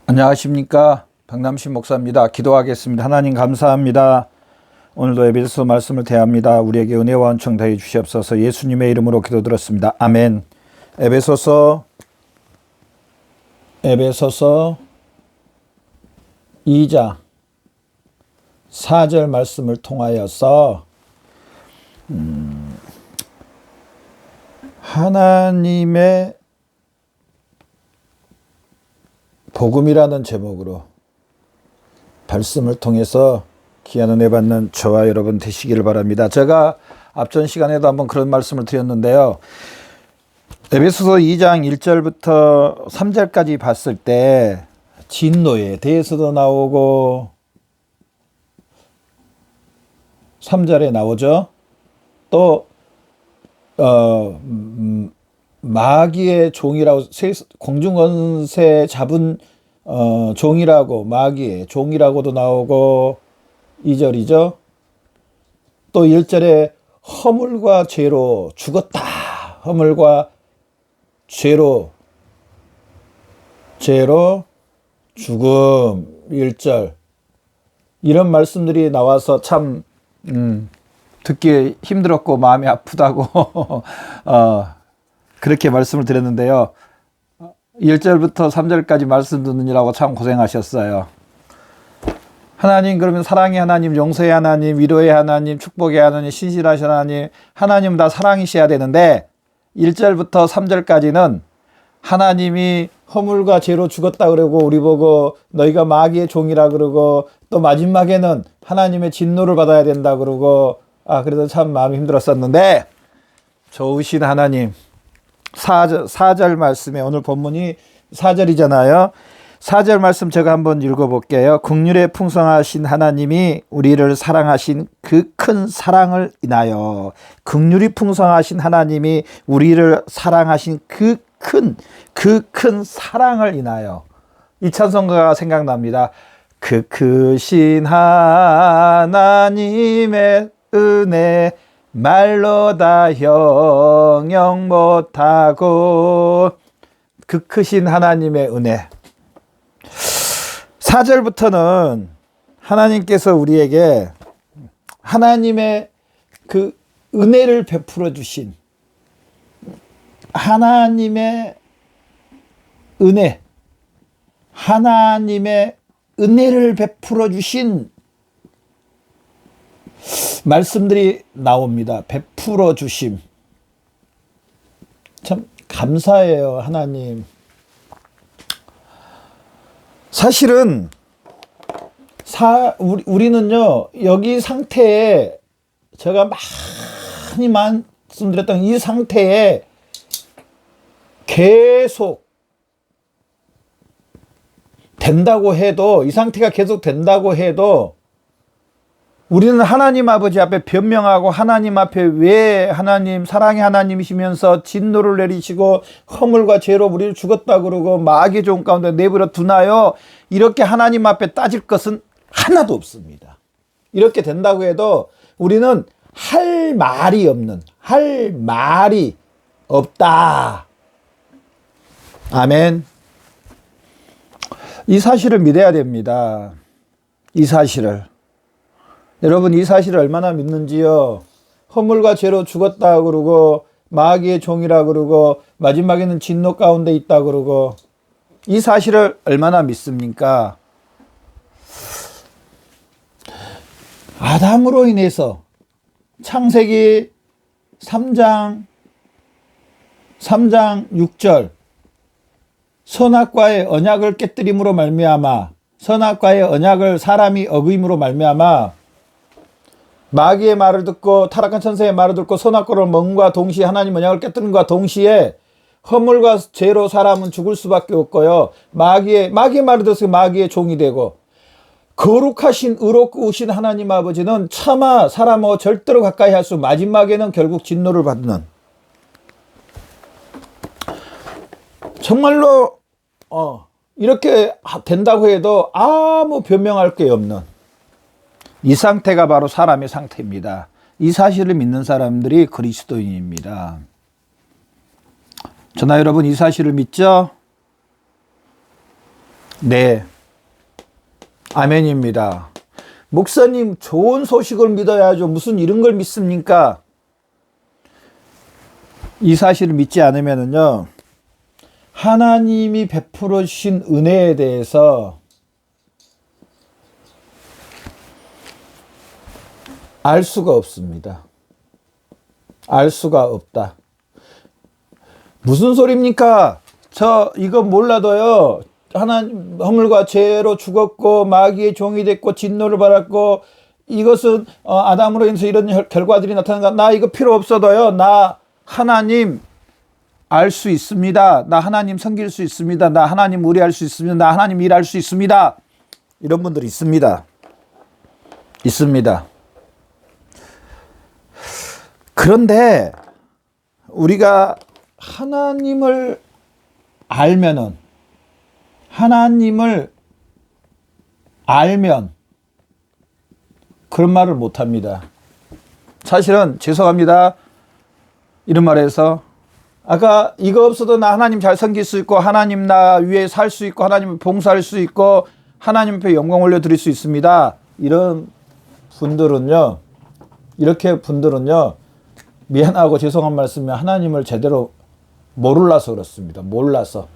안녕하십니까, 박남신 목사입니다. 기도하겠습니다. 하나님 감사합니다. 오늘도 에베소서 말씀을 대합니다. 우리에게 은혜와 은총 더해 주시옵소서. 예수님의 이름으로 기도드렸습니다. 아멘. 에베소서 2장 4절 말씀을 통하여서 하나님의 복음이라는 제목으로 말씀을 통해서 귀한 은혜 받는 저와 여러분 되시기를 바랍니다. 제가 앞전 시간에도 한번 그런 말씀을 드렸는데요. 에베소서 2장 1절부터 3절까지 봤을 때 진노에 대해서도 나오고 3절에 나오죠. 또 마귀의 종이라고, 공중권세 잡은 종이라고, 마귀의 종이라고도 나오고 2절이죠. 또 1절에 허물과 죄로 죽었다. 허물과 죄로 죽음 1절. 이런 말씀들이 나와서 참 듣기 힘들었고 마음이 아프다고 그렇게 말씀을 드렸는데요. 1절부터 3절까지 말씀 듣느라고 참 고생하셨어요. 하나님, 그러면 사랑의 하나님, 용서의 하나님, 위로의 하나님, 축복의 하나님, 신실하신 하나님, 하나님은 다 사랑이셔야 되는데 1절부터 3절까지는 하나님이 허물과 죄로 죽었다 그러고 우리 보고 너희가 마귀의 종이라 그러고 또 마지막에는 하나님의 진노를 받아야 된다 그러고 그래도 참 마음이 힘들었었는데 좋으신 하나님 4절 말씀에, 오늘 본문이 4절이잖아요. 4절 말씀 제가 한번 읽어볼게요. 긍휼에 풍성하신 하나님이 우리를 사랑하신 그 큰 사랑을 인하여, 긍휼이 풍성하신 하나님이 우리를 사랑하신 그 큰 사랑을 인하여, 이 찬송가가 생각납니다. 그 크신 하나님의 은혜 말로 다 형용 못하고, 그 크신 하나님의 은혜. 4절부터는 하나님께서 우리에게 하나님의 그 은혜를 베풀어 주신, 하나님의 은혜, 하나님의 은혜를 베풀어 주신 말씀들이 나옵니다. 베풀어 주심. 참 감사해요, 하나님. 사실은 우리는요, 여기 상태에, 제가 많이 말씀드렸던 이 상태에 계속 된다고 해도, 이 상태가 계속 된다고 해도 우리는 하나님 아버지 앞에 변명하고, 하나님 앞에 왜 하나님, 사랑의 하나님이시면서 진노를 내리시고 허물과 죄로 우리를 죽었다 그러고 마귀의 종 가운데 내버려 두나요? 이렇게 하나님 앞에 따질 것은 하나도 없습니다. 이렇게 된다고 해도 우리는 할 말이 없다. 아멘. 이 사실을 믿어야 됩니다. 이 사실을. 여러분, 이 사실을 얼마나 믿는지요? 허물과 죄로 죽었다 그러고 마귀의 종이라 그러고 마지막에는 진노 가운데 있다 그러고, 이 사실을 얼마나 믿습니까? 아담으로 인해서 창세기 3장 6절 선악과의 언약을 깨뜨림으로 말미암아, 선악과의 언약을 사람이 어김으로 말미암아 마귀의 말을 듣고 타락한 천사의 말을 듣고 선악과를 먹음과 동시에 하나님 언약을 깨뜨림과 동시에 허물과 죄로 사람은 죽을 수밖에 없고요. 마귀의 말을 들어서 마귀의 종이 되고, 거룩하신 의롭으신 하나님 아버지는 차마 사람하고 절대로 가까이 할 수, 마지막에는 결국 진노를 받는, 정말로 이렇게 된다고 해도 아무 변명할 게 없는 이 상태가 바로 사람의 상태입니다. 이 사실을 믿는 사람들이 그리스도인입니다. 저나 여러분, 이 사실을 믿죠? 네. 아멘입니다. 목사님, 좋은 소식을 믿어야죠. 무슨 이런 걸 믿습니까? 이 사실을 믿지 않으면요, 하나님이 베풀어 주신 은혜에 대해서 알 수가 없습니다. 알 수가 없다. 무슨 소리입니까? 저 이거 몰라도요, 하나님 허물과 죄로 죽었고 마귀의 종이 됐고 진노를 받았고 이것은 아담으로 인해서 이런 결과들이 나타난다. 나 이거 필요 없어도요, 나 하나님 알 수 있습니다. 나 하나님 섬길 수 있습니다. 나 하나님 의뢰할 수 있습니다. 나 하나님 일할 수 있습니다. 이런 분들이 있습니다. 있습니다. 그런데 우리가 하나님을 알면 그런 말을 못합니다. 사실은 죄송합니다. 이런 말에서 아까 이거 없어도 나 하나님 잘 섬길 수 있고 하나님 나 위에 살 수 있고 하나님 봉사할 수 있고 하나님 앞에 영광 올려드릴 수 있습니다. 이런 분들은요, 이렇게 분들은요, 미안하고 죄송한 말씀이 하나님을 제대로 몰라서 그렇습니다. 몰라서.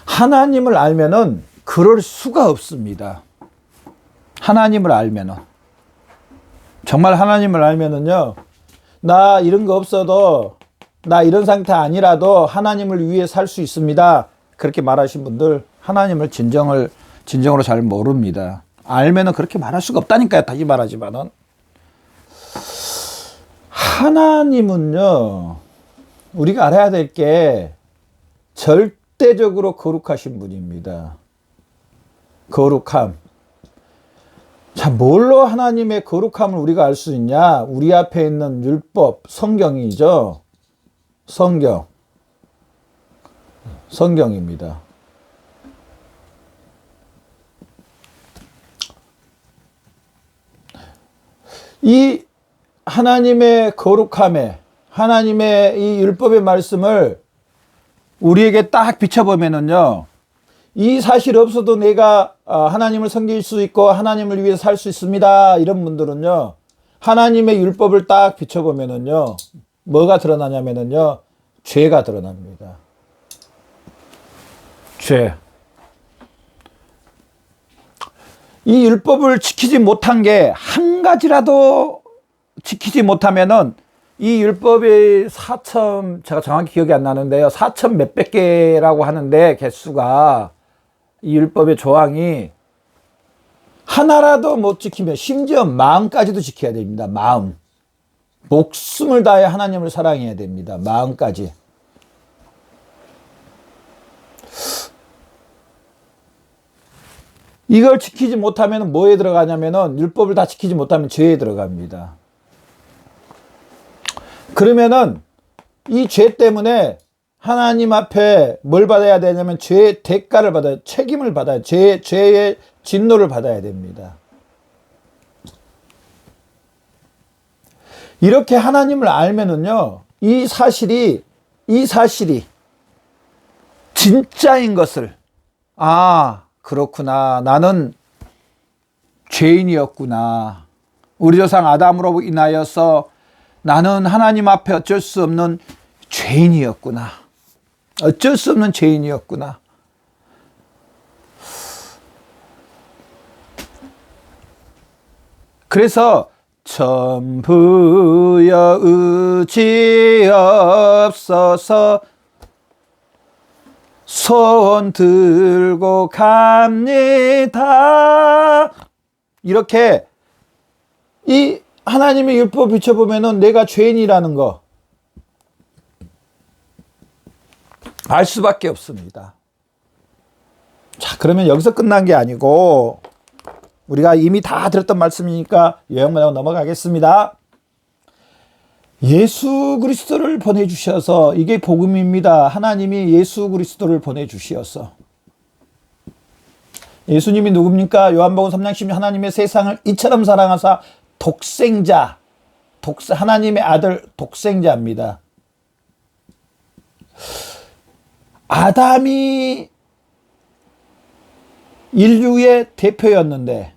하나님을 알면은 그럴 수가 없습니다. 하나님을 알면은. 정말 하나님을 알면은요, 나 이런 거 없어도, 나 이런 상태 아니라도 하나님을 위해 살 수 있습니다. 그렇게 말하신 분들 하나님을 진정으로 잘 모릅니다. 알면은 그렇게 말할 수가 없다니까요. 다시 말하지만은. 하나님은요, 우리가 알아야 될 게 절대적으로 거룩하신 분입니다. 거룩함. 자, 뭘로 하나님의 거룩함을 우리가 알 수 있냐? 우리 앞에 있는 율법, 성경이죠. 성경입니다. 이 하나님의 거룩함에, 하나님의 이 율법의 말씀을 우리에게 딱 비춰보면은요, 이 사실 없어도 내가 하나님을 섬길 수 있고 하나님을 위해 살 수 있습니다. 이런 분들은요, 하나님의 율법을 딱 비춰보면은요, 뭐가 드러나냐면은요, 죄가 드러납니다. 죄. 이 율법을 지키지 못한 게 한 가지라도 지키지 못하면은 이 율법의 제가 정확히 기억이 안 나는데요, 4천 몇백 개라고 하는데 개수가, 이 율법의 조항이 하나라도 못 지키면 심지어 마음까지도 지켜야 됩니다. 마음. 목숨을 다해 하나님을 사랑해야 됩니다. 마음까지. 이걸 지키지 못하면 뭐에 들어가냐면은, 율법을 다 지키지 못하면 죄에 들어갑니다. 그러면은 이 죄 때문에 하나님 앞에 뭘 받아야 되냐면 죄의 대가를 받아야, 책임을 받아야, 죄의 진노를 받아야 됩니다. 이렇게 하나님을 알면은요, 이 사실이 진짜인 것을, 아, 그렇구나. 나는 죄인이었구나. 우리 조상 아담으로 인하여서 나는 하나님 앞에 어쩔 수 없는 죄인이었구나. 어쩔 수 없는 죄인이었구나. 그래서 전부여 의지 없어서 손 들고 갑니다. 이렇게 이 하나님의 율법 비춰보면은 내가 죄인이라는 거 알 수밖에 없습니다. 자, 그러면 여기서 끝난 게 아니고, 우리가 이미 다 들었던 말씀이니까 요약만 하고 넘어가겠습니다. 예수 그리스도를 보내주셔서, 이게 복음입니다. 하나님이 예수 그리스도를 보내주시어서. 예수님이 누굽니까? 요한복음 3장 10절, 하나님의 세상을 이처럼 사랑하사 하나님의 아들 독생자입니다. 아담이 인류의 대표였는데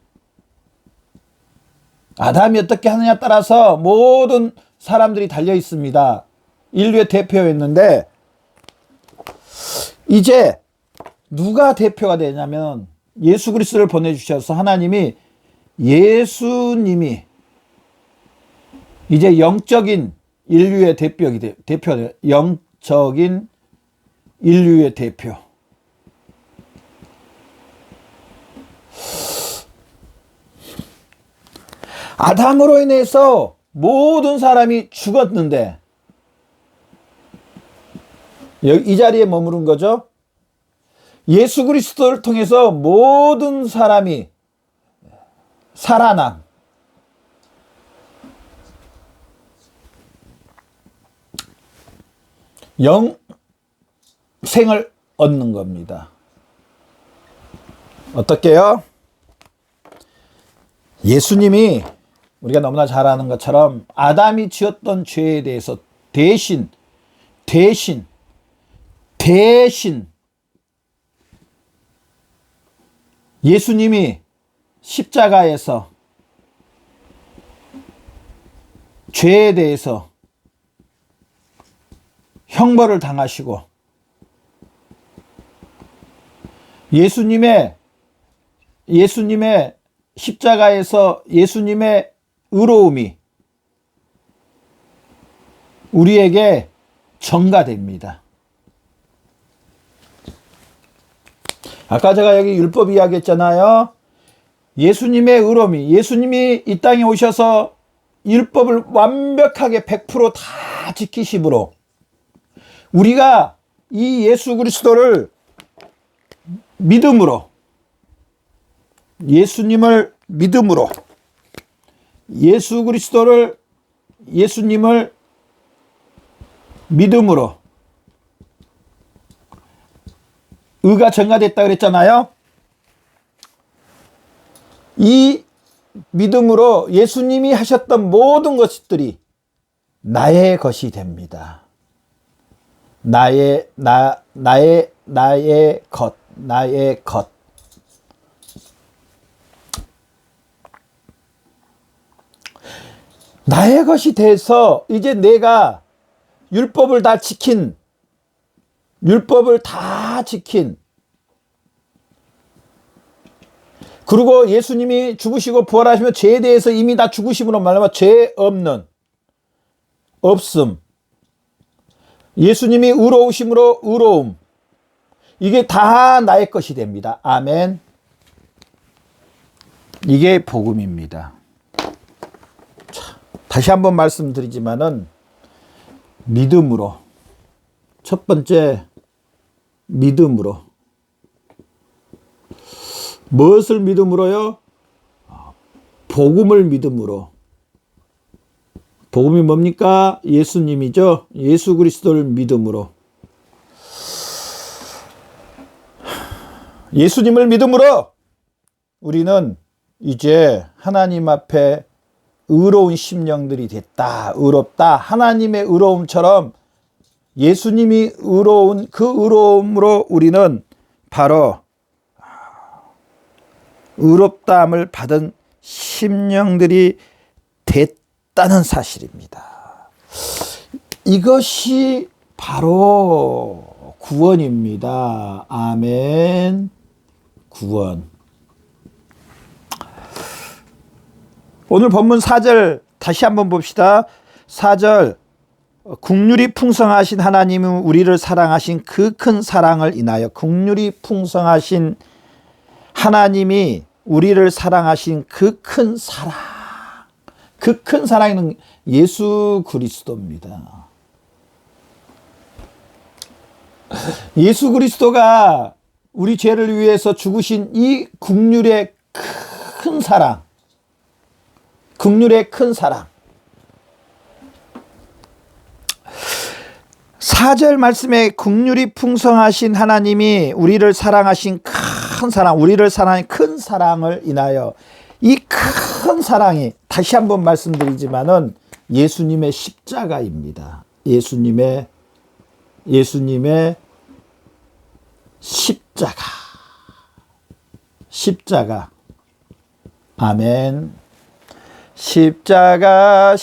아담이 어떻게 하느냐에 따라서 모든 사람들이 달려 있습니다. 인류의 대표였는데 이제 누가 대표가 되냐면 예수 그리스도를 보내주셔서 하나님이 예수님이 이제 영적인 인류의 대표, 영적인 인류의 대표. 아담으로 인해서 모든 사람이 죽었는데 이 자리에 머무른 거죠. 예수 그리스도를 통해서 모든 사람이 살아남. 영생을 얻는 겁니다. 어떻게요? 예수님이 우리가 너무나 잘 아는 것처럼 아담이 지었던 죄에 대해서 대신 예수님이 십자가에서 죄에 대해서 형벌을 당하시고 예수님의 십자가에서 예수님의 의로움이 우리에게 전가됩니다. 아까 제가 여기 율법 이야기했잖아요. 예수님의 의로움이, 예수님이 이 땅에 오셔서 율법을 완벽하게 100% 다 지키심으로 우리가 이 예수 그리스도를 믿음으로, 예수님을 믿음으로, 예수님을 믿음으로 의가 전가됐다 그랬잖아요. 이 믿음으로 예수님이 하셨던 모든 것들이 나의 것이 됩니다. 나의 것. 나의 것이 돼서 이제 내가 율법을 다 지킨 그리고 예수님이 죽으시고 부활하시며 죄에 대해서 이미 다 죽으심으로 말하면 죄 없음. 예수님이 의로우심으로 의로움. 이게 다 나의 것이 됩니다. 아멘. 이게 복음입니다. 자, 다시 한번 말씀드리지만은 믿음으로, 첫 번째 믿음으로. 무엇을 믿음으로요? 복음을 믿음으로. 복음이 뭡니까? 예수님이죠. 예수 그리스도를 믿음으로. 예수님을 믿음으로 우리는 이제 하나님 앞에 의로운 심령들이 됐다. 의롭다. 하나님의 의로움처럼 예수님이 의로운 그 의로움으로 우리는 바로 의롭다함을 받은 심령들이 됐다는 사실입니다. 이것이 바로 구원입니다. 아멘. 구원. 오늘 본문 4절 다시 한번 봅시다. 4절 국률이 풍성하신 하나님은 우리를 사랑하신 그 큰 사랑을 인하여, 국률이 풍성하신 하나님이 우리를 사랑하신 그 큰 사랑, 그 큰 사랑은 예수 그리스도입니다. 예수 그리스도가 우리 죄를 위해서 죽으신 이 국률의 큰 사랑, 국률의 큰 사랑. 4절 말씀에 국률이 풍성하신 하나님이 우리를 사랑하신 큰 사랑, 우리를 사랑하신 큰 사랑을 인하여, 이 큰 사랑이 다시 한번 말씀드리지만은 예수님의 십자가입니다. 예수님의 예수님의 십자가. 아멘. 십자가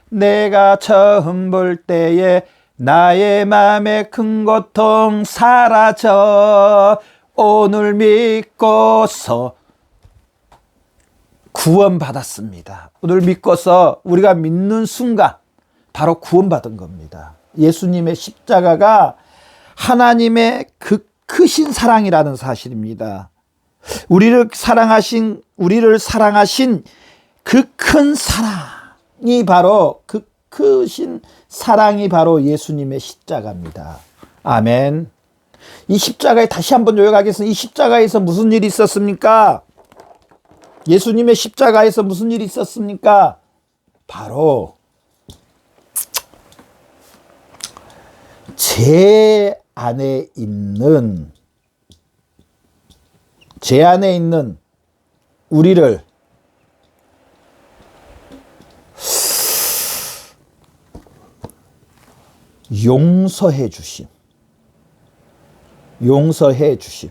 내가 처음 볼 때에 나의 맘에 큰 고통 사라져. 오늘 믿고서 구원받았습니다. 오늘 믿고서 우리가 믿는 순간 바로 구원받은 겁니다. 예수님의 십자가가 하나님의 그 크신 사랑이라는 사실입니다. 우리를 사랑하신 그 큰 사랑이 바로, 그 크신 사랑이 바로 예수님의 십자가입니다. 아멘. 이 십자가에 다시 한번 요약하겠습니다. 이 십자가에서 무슨 일이 있었습니까? 예수님의 십자가에서 무슨 일이 있었습니까? 바로 제 안에 있는 우리를 용서해 주심.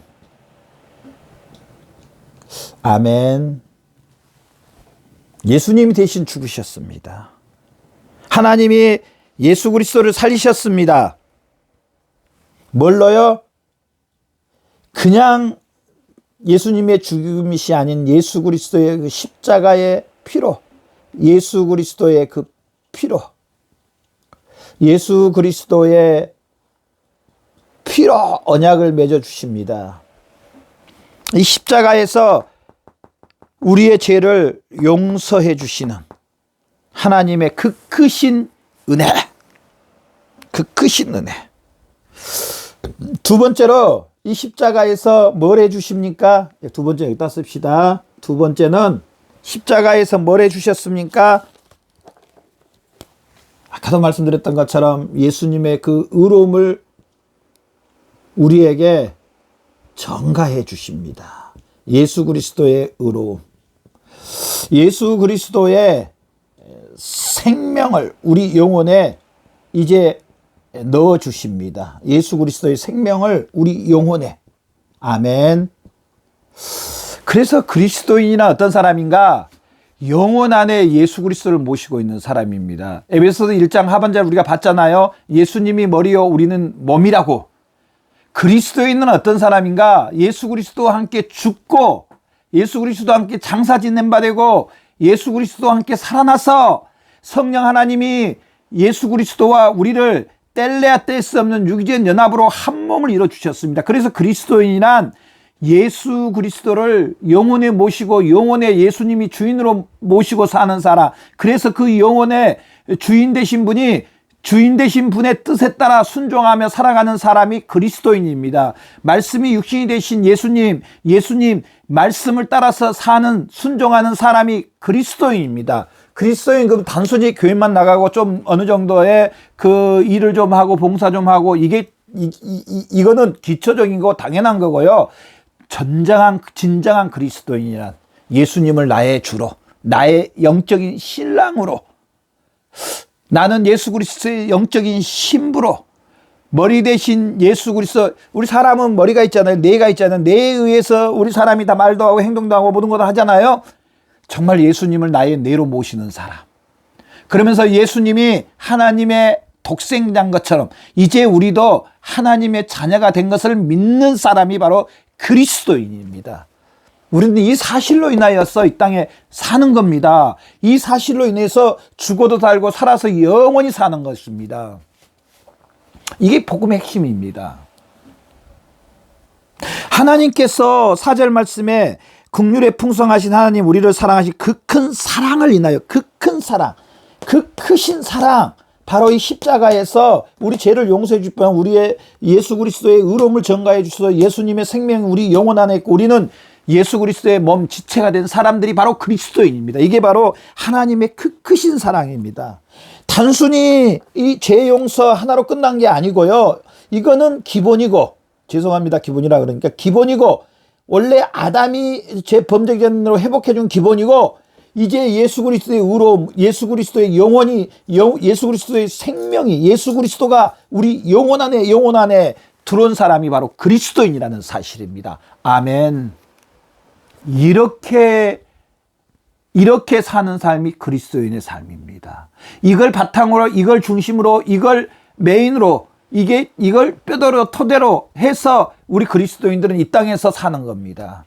아멘. 예수님이 대신 죽으셨습니다. 하나님이 예수 그리스도를 살리셨습니다. 뭘로요? 그냥 예수님의 죽음이 아닌 예수 그리스도의 그 십자가의 피로, 예수 그리스도의 그 피로, 예수 그리스도의 피로 언약을 맺어 주십니다. 이 십자가에서 우리의 죄를 용서해 주시는 하나님의 그 크신 은혜. 두 번째로 이 십자가에서 뭘 해 주십니까? 두 번째 여기다 씁시다. 두 번째는 십자가에서 뭘 해 주셨습니까? 아까도 말씀드렸던 것처럼 예수님의 그 의로움을 우리에게 전가해 주십니다. 예수 그리스도의 의로움. 예수 그리스도의 생명을 우리 영혼에 이제 넣어 주십니다. 예수 그리스도의 생명을 우리 영혼에. 아멘. 그래서 그리스도인이나 어떤 사람인가? 영혼 안에 예수 그리스도를 모시고 있는 사람입니다. 에베소서 1장 하반절 우리가 봤잖아요. 예수님이 머리요 우리는 몸이라고. 그리스도인은 어떤 사람인가? 예수 그리스도와 함께 죽고 예수 그리스도와 함께 장사 지낸 바 되고 예수 그리스도와 함께 살아나서 성령 하나님이 예수 그리스도와 우리를 뗄래야 뗄 수 없는 유기적 연합으로 한 몸을 이뤄 주셨습니다. 그래서 그리스도인이란 예수 그리스도를 영혼에 모시고 영혼에 예수님이 주인으로 모시고 사는 사람. 그래서 그 영혼의 주인 되신 분이 주인 되신 분의 뜻에 따라 순종하며 살아가는 사람이 그리스도인입니다. 말씀이 육신이 되신 예수님 말씀을 따라서 사는 순종하는 사람이 그리스도인입니다. 그리스도인 그럼 단순히 교회만 나가고 좀 어느 정도의 그 일을 좀 하고 봉사 좀 하고 이거는 기초적인 거 당연한 거고요. 진정한 그리스도인이란 예수님을 나의 주로, 나의 영적인 신랑으로, 나는 예수 그리스도의 영적인 신부로, 머리 대신 예수 그리스도. 우리 사람은 머리가 있잖아요. 뇌가 있잖아요. 뇌에 의해서 우리 사람이 다 말도 하고 행동도 하고 모든 것도 하잖아요. 정말 예수님을 나의 뇌로 모시는 사람. 그러면서 예수님이 하나님의 독생자인 것처럼 이제 우리도 하나님의 자녀가 된 것을 믿는 사람이 바로 그리스도인입니다. 우리는 이 사실로 인하여서 이 땅에 사는 겁니다. 이 사실로 인해서 죽어도 살고 살아서 영원히 사는 것입니다. 이게 복음의 핵심입니다. 하나님께서 4절 말씀에 긍휼에 풍성하신 하나님 우리를 사랑하신 그 큰 사랑을 인하여, 그 큰 사랑, 그 크신 사랑, 바로 이 십자가에서 우리 죄를 용서해 줄 뻔한 우리의 예수 그리스도의 의로움을 전가해 주셔서 예수님의 생명이 우리 영혼 안에 있고 우리는 예수 그리스도의 몸 지체가 된 사람들이 바로 그리스도인입니다. 이게 바로 하나님의 그 크신 사랑입니다. 단순히 이 죄 용서 하나로 끝난 게 아니고요. 이거는 기본이고, 죄송합니다. 기본이라 그러니까 기본이고, 원래 아담이 죄 범죄 전으로 회복해 준 기본이고, 이제 예수 그리스도의 의로움, 예수 그리스도의 영원히, 예수 그리스도의 생명이, 예수 그리스도가 우리 영혼 안에 들어온 사람이 바로 그리스도인이라는 사실입니다. 아멘. 이렇게 사는 삶이 그리스도인의 삶입니다. 이걸 바탕으로, 이걸 중심으로, 이걸 메인으로, 이걸 뼈대로 토대로 해서 우리 그리스도인들은 이 땅에서 사는 겁니다.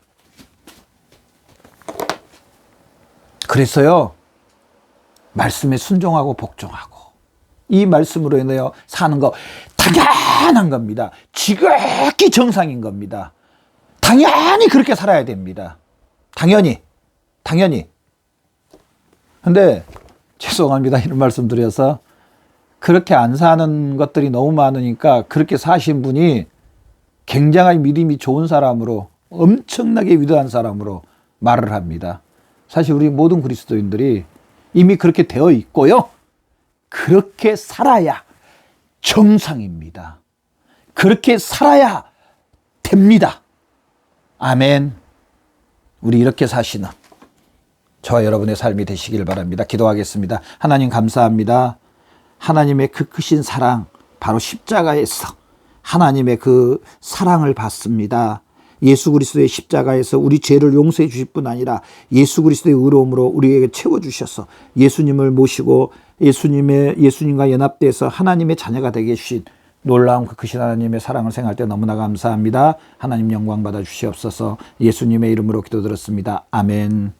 그래서요, 말씀에 순종하고 복종하고 이 말씀으로 인하여 사는 거 당연한 겁니다. 지극히 정상인 겁니다. 당연히 그렇게 살아야 됩니다. 당연히. 근데 죄송합니다. 이런 말씀 드려서 그렇게 안 사는 것들이 너무 많으니까 그렇게 사신 분이 굉장히 믿음이 좋은 사람으로, 엄청나게 위대한 사람으로 말을 합니다. 사실 우리 모든 그리스도인들이 이미 그렇게 되어 있고요. 그렇게 살아야 정상입니다. 그렇게 살아야 됩니다. 아멘. 우리 이렇게 사시는 저와 여러분의 삶이 되시길 바랍니다. 기도하겠습니다. 하나님 감사합니다. 하나님의 그 크신 사랑, 바로 십자가에서 하나님의 그 사랑을 받습니다. 예수 그리스도의 십자가에서 우리 죄를 용서해 주실 뿐 아니라 예수 그리스도의 의로움으로 우리에게 채워주셔서 예수님을 모시고 예수님과 연합돼서 하나님의 자녀가 되게 해주신 놀라운 그 크신 하나님의 사랑을 생각할 때 너무나 감사합니다. 하나님 영광 받아 주시옵소서. 예수님의 이름으로 기도드렸습니다. 아멘.